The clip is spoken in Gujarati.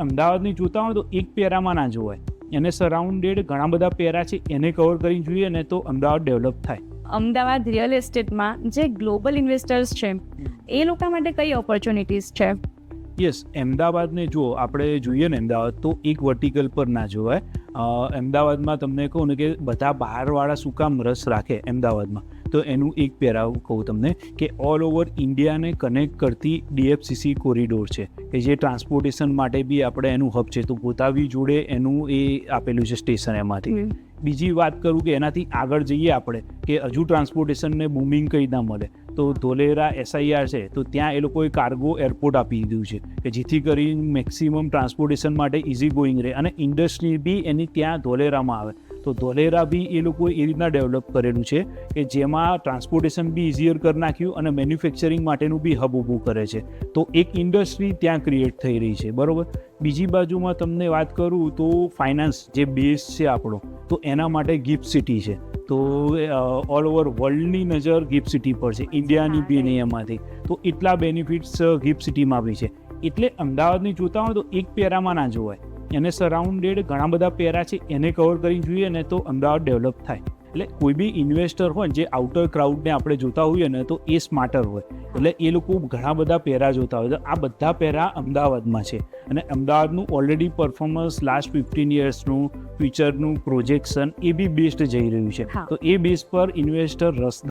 અમદાવાદની જોતા હોય તો એક પેરામાં ના જોવાય, એને સરાઉન્ડેડ ઘણા બધા પેરા છે, એને કવર કરી જોઈએ ને તો અમદાવાદ ડેવલપ થાય. અમદાવાદ રિયલ એસ્ટેટમાં જે ગ્લોબલ ઇન્વેસ્ટર્સ છે એ લોકો માટે કઈ ઓપોર્ચ્યુનિટીઝ છે? યસ, અમદાવાદને જો આપણે જોઈએ ને અમદાવાદ તો એક વર્ટિકલ પર ના જોવાય. અમદાવાદમાં તમને કહું ને કે બધા બહારવાળા શું કામ રસ રાખે અમદાવાદમાં, તો એનું એક પેરા કહું તમને કે ઓલ ઓવર ઇન્ડિયાને કનેક્ટ કરતી DFCC કોરિડોર છે કે જે ટ્રાન્સપોર્ટેશન માટે બી આપણે એનું હબ છે, તો ગોતાવી જોડે એનું એ આપેલું છે સ્ટેશન એમાંથી. બીજી વાત કરું કે એનાથી આગળ જઈએ આપણે કે હજુ ટ્રાન્સપોર્ટેશનને બૂમિંગ કઈ ના મળે તો ધોલેરા SIR છે, તો ત્યાં એ લોકોએ કાર્ગો એરપોર્ટ આપી દીધું છે કે જેથી કરીને મેક્સિમમ ટ્રાન્સપોર્ટેશન માટે ઇઝી ગોઈંગ રહે, અને ઇન્ડસ્ટ્રી બી એની ત્યાં ધોલેરામાં આવે. તો ધોલેરા બી એ લોકોએ એ રીતના ડેવલપ કરેલું છે કે જેમાં ટ્રાન્સપોર્ટેશન બી ઇઝીયર કરી નાખ્યું અને મેન્યુફેક્ચરિંગ માટેનું બી હબ ઊભું કરે છે. તો એક ઇન્ડસ્ટ્રી ત્યાં ક્રિએટ થઈ રહી છે, બરાબર. બીજી બાજુમાં તમને વાત કરું તો ફાઇનાન્સ જે બેઝ છે આપણો, તો એના માટે ગિફ્ટ સિટી છે. તો ઓલ ઓવર વર્લ્ડની નજર ગિફ્ટ સિટી પર છે, ઇન્ડિયાની બી નહીં એમાંથી. તો એટલા બેનિફિટ્સ ગિફ્ટ સિટીમાં બી છે. એટલે અમદાવાદની જોતા હોય તો એક પેરામાં ના જોવાય, એને સરાઉન્ડેડ ઘણા બધા પેરા છે, એને કવર કરી જોઈએ ને તો અમદાવાદ ડેવલપ થાય. એટલે કોઈ બી ઇન્વેસ્ટર હોય જે આઉટર ક્રાઉડને આપણે જોતા હોઈએ ને તો એ સ્માર્ટર હોય, એટલે એ લોકો ઘણા બધા પેરા જોતા હોય. તો આ બધા પેરા અમદાવાદમાં છે, અને અમદાવાદનું ઓલરેડી પરફોર્મન્સ લાસ્ટ 15 યર્સનું ફ્યુચરનું પ્રોજેક્શન એ બી બેસ્ટ જઈ રહ્યું છે. તો એ બેઝ પર ઇન્વેસ્ટર રસ